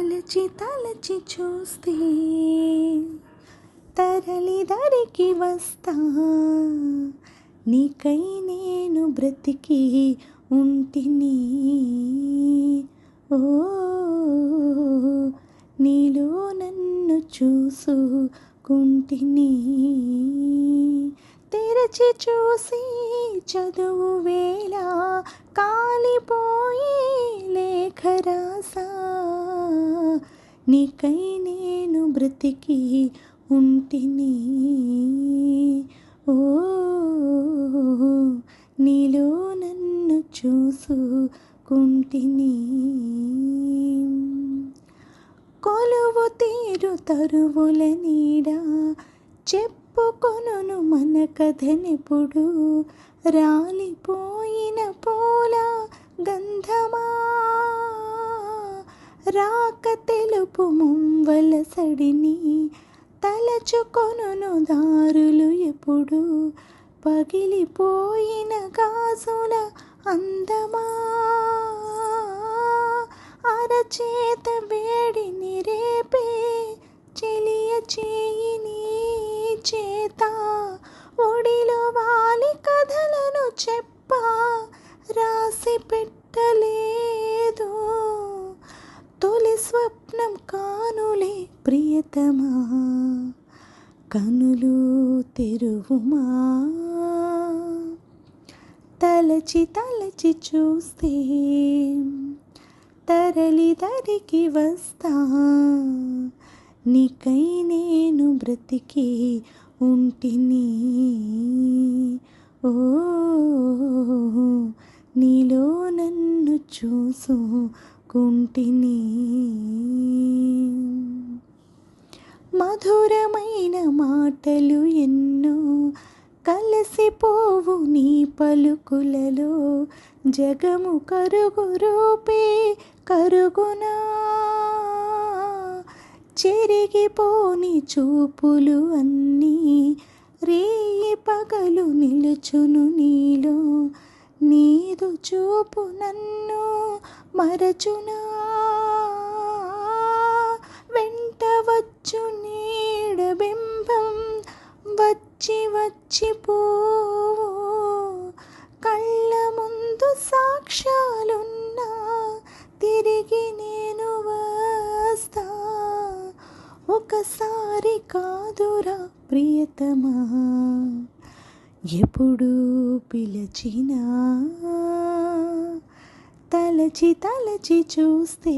తలచి తలచి చూస్తే తరలి దరికి వస్తా, నీకై నేను బ్రతికి ఉంటిని. ఓ నీలో నన్ను చూసుకుంటిని. తెరచి చూసి చదువు వేళ కాలిపోయి లేఖ రాసా, నీకై నేను బ్రతికి ఉంటిని. ఓ నీలో నన్ను చూసుకుంటిని. కొలువు తీరు తరువుల నీడ చెప్పుకొనును మన కథనెప్పుడు, రాలిపోయిన పూల గంధమా రాక తెలుపు ముంవల సడిని, తలచుకొనును దారులు ఎప్పుడు, పగిలిపోయిన గాజుల అందమా అరచేత వేడిని రేపే చెలియ చేయిని చేత, ఒడిలో వాలి కథలను చెప్పా రాసి పెట్టలేదు. తొలి స్వప్నం కానులే ప్రియతమా, కనులు తెరువుమా. తలచి తలచి చూస్తే తరలి దరికి వస్తా, నీకై నేను బ్రతికి ఉంటిని. ఓ నీలో నన్ను చూసుకుంటిని. మధురమైన మాటలు ఎన్నో కలిసిపోవు నీ పలుకులలో, జగము కరుగు రూపే కరుగునా, చెరిగిపోని చూపులు అన్నీ రేయి పగలు నిలుచును నీలో, నీదు చూపు నన్ను మరచునా, వెంట వచ్చు నీడ బింబం వచ్చి వచ్చిపోవు, కళ్ళ ముందు సాక్ష్యాలున్నా తిరిగి నేను వస్తా. ఒకసారి కాదురా ప్రియతమా, ఎప్పుడు పిలిచినా తలచి తలచి చూస్తే